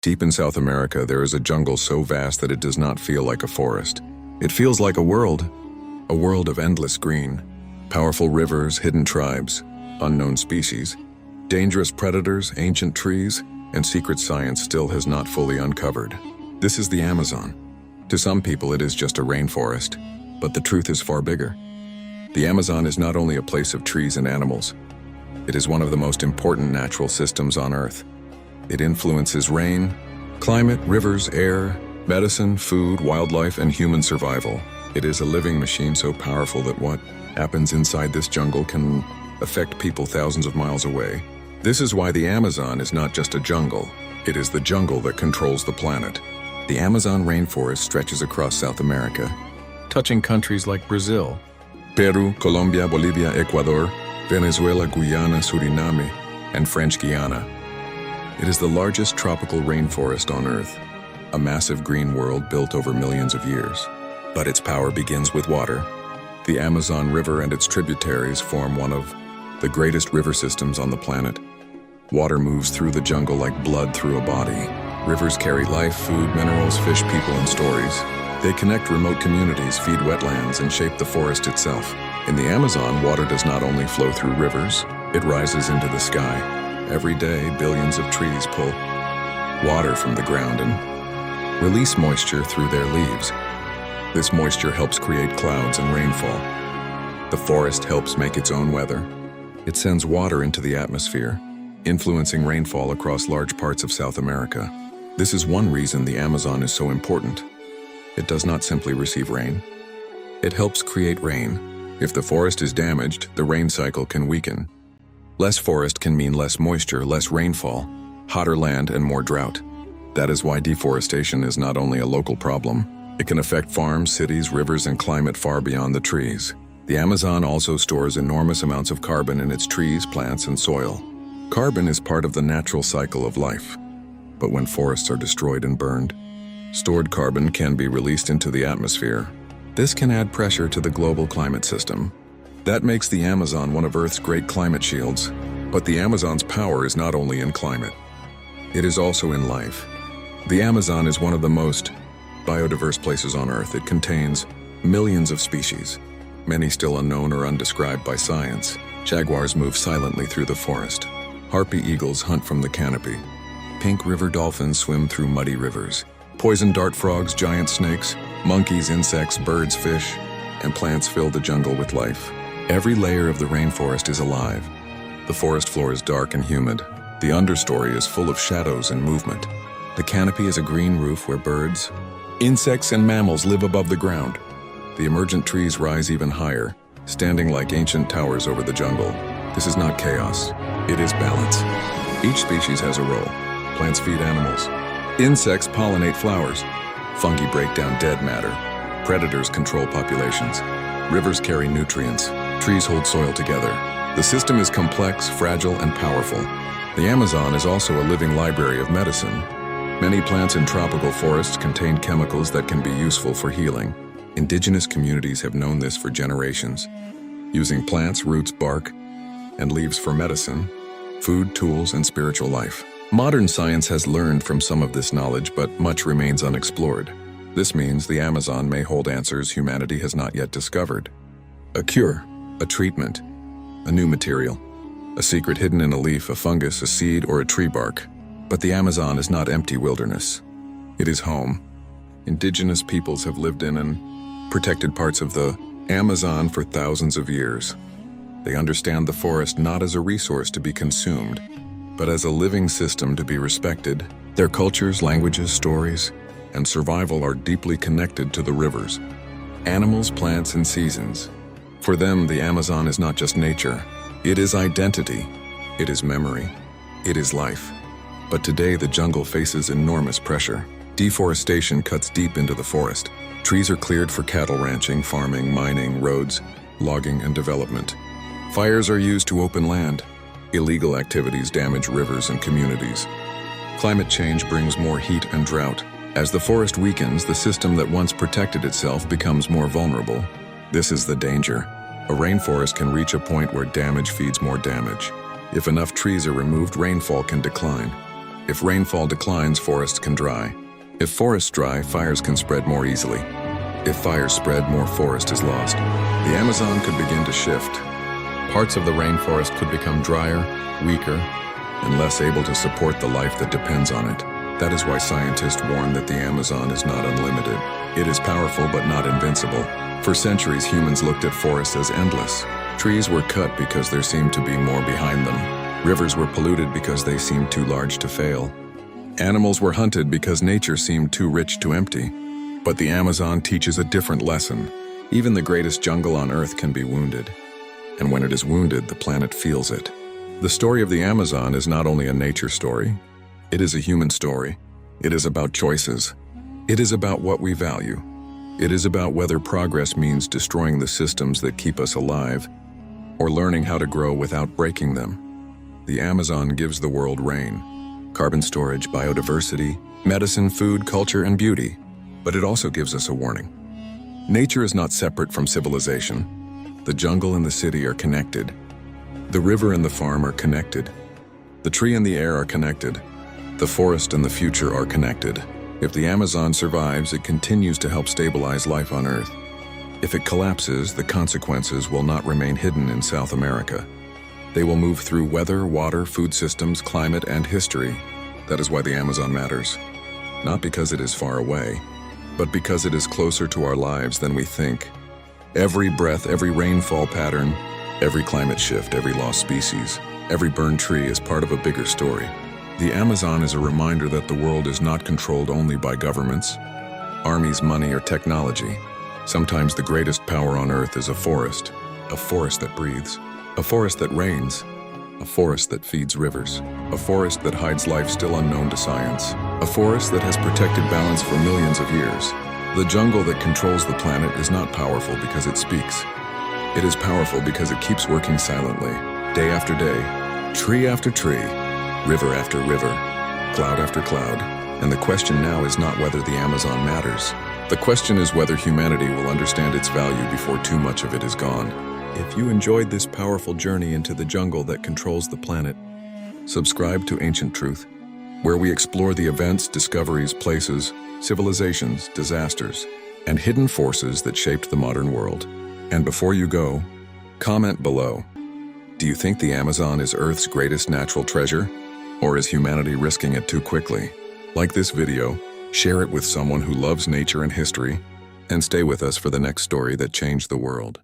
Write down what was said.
Deep in South America, there is a jungle so vast that it does not feel like a forest. It feels like a world of endless green, powerful rivers, hidden tribes, unknown species, dangerous predators, ancient trees, and secret science still has not fully uncovered. This is the Amazon. To some people, it is just a rainforest, but the truth is far bigger. The Amazon is not only a place of trees and animals, it is one of the most important natural systems on Earth. It influences rain, climate, rivers, air, medicine, food, wildlife, and human survival. It is a living machine so powerful that what happens inside this jungle can affect people thousands of miles away. This is why the Amazon is not just a jungle. It is the jungle that controls the planet. The Amazon rainforest stretches across South America, touching countries like Brazil, Peru, Colombia, Bolivia, Ecuador, Venezuela, Guyana, Suriname, and French Guiana. It is the largest tropical rainforest on Earth, a massive green world built over millions of years. But its power begins with water. The Amazon River and its tributaries form one of the greatest river systems on the planet. Water moves through the jungle like blood through a body. Rivers carry life, food, minerals, fish, people, and stories. They connect remote communities, feed wetlands, and shape the forest itself. In the Amazon, water does not only flow through rivers, it rises into the sky. Every day, billions of trees pull water from the ground and release moisture through their leaves. This moisture helps create clouds and rainfall. The forest helps make its own weather. It sends water into the atmosphere, influencing rainfall across large parts of South America. This is one reason the Amazon is so important. It does not simply receive rain. It helps create rain. If the forest is damaged, the rain cycle can weaken. Less forest can mean less moisture, less rainfall, hotter land, and more drought. That is why deforestation is not only a local problem. It can affect farms, cities, rivers, and climate far beyond the trees. The Amazon also stores enormous amounts of carbon in its trees, plants, and soil. Carbon is part of the natural cycle of life. But when forests are destroyed and burned, stored carbon can be released into the atmosphere. This can add pressure to the global climate system. That makes the Amazon one of Earth's great climate shields. But the Amazon's power is not only in climate. It is also in life. The Amazon is one of the most biodiverse places on Earth. It contains millions of species, many still unknown or undescribed by science. Jaguars move silently through the forest. Harpy eagles hunt from the canopy. Pink river dolphins swim through muddy rivers. Poison dart frogs, giant snakes, monkeys, insects, birds, fish, and plants fill the jungle with life. Every layer of the rainforest is alive. The forest floor is dark and humid. The understory is full of shadows and movement. The canopy is a green roof where birds, insects, and mammals live above the ground. The emergent trees rise even higher, standing like ancient towers over the jungle. This is not chaos. It is balance. Each species has a role. Plants feed animals. Insects pollinate flowers. Fungi break down dead matter. Predators control populations. Rivers carry nutrients. Trees hold soil together. The system is complex, fragile, and powerful. The Amazon is also a living library of medicine. Many plants in tropical forests contain chemicals that can be useful for healing. Indigenous communities have known this for generations, using plants, roots, bark, and leaves for medicine, food, tools, and spiritual life. Modern science has learned from some of this knowledge, but much remains unexplored. This means the Amazon may hold answers humanity has not yet discovered. A cure, a treatment, a new material, a secret hidden in a leaf, a fungus, a seed, or a tree bark. But the Amazon is not empty wilderness. It is home. Indigenous peoples have lived in and protected parts of the Amazon for thousands of years. They understand the forest not as a resource to be consumed, but as a living system to be respected. Their cultures, languages, stories, and survival are deeply connected to the rivers, animals, plants, and seasons. For them, the Amazon is not just nature. It is identity. It is memory. It is life. But today, the jungle faces enormous pressure. Deforestation cuts deep into the forest. Trees are cleared for cattle ranching, farming, mining, roads, logging, and development. Fires are used to open land. Illegal activities damage rivers and communities. Climate change brings more heat and drought. As the forest weakens, the system that once protected itself becomes more vulnerable. This is the danger. A rainforest can reach a point where damage feeds more damage. If enough trees are removed, rainfall can decline. If rainfall declines, forests can dry. If forests dry, fires can spread more easily. If fires spread, more forest is lost. The Amazon could begin to shift. Parts of the rainforest could become drier, weaker, and less able to support the life that depends on it. That is why scientists warn that the Amazon is not unlimited. It is powerful but not invincible. For centuries, humans looked at forests as endless. Trees were cut because there seemed to be more behind them. Rivers were polluted because they seemed too large to fail. Animals were hunted because nature seemed too rich to empty. But the Amazon teaches a different lesson. Even the greatest jungle on Earth can be wounded. And when it is wounded, the planet feels it. The story of the Amazon is not only a nature story, it is a human story. It is about choices. It is about what we value. It is about whether progress means destroying the systems that keep us alive, or learning how to grow without breaking them. The Amazon gives the world rain, carbon storage, biodiversity, medicine, food, culture, and beauty. But it also gives us a warning. Nature is not separate from civilization. The jungle and the city are connected. The river and the farm are connected. The tree and the air are connected. The forest and the future are connected. If the Amazon survives, it continues to help stabilize life on Earth. If it collapses, the consequences will not remain hidden in South America. They will move through weather, water, food systems, climate, and history. That is why the Amazon matters. Not because it is far away, but because it is closer to our lives than we think. Every breath, every rainfall pattern, every climate shift, every lost species, every burned tree is part of a bigger story. The Amazon is a reminder that the world is not controlled only by governments, armies, money, or technology. Sometimes the greatest power on Earth is a forest that breathes, a forest that rains, a forest that feeds rivers, a forest that hides life still unknown to science, a forest that has protected balance for millions of years. The jungle that controls the planet is not powerful because it speaks. It is powerful because it keeps working silently, day after day, tree after tree, river after river, cloud after cloud. And the question now is not whether the Amazon matters. The question is whether humanity will understand its value before too much of it is gone. If you enjoyed this powerful journey into the jungle that controls the planet, subscribe to Ancient Truth, where we explore the events, discoveries, places, civilizations, disasters, and hidden forces that shaped the modern world. And before you go, comment below. Do you think the Amazon is Earth's greatest natural treasure? Or is humanity risking it too quickly? Like this video, share it with someone who loves nature and history, and stay with us for the next story that changed the world.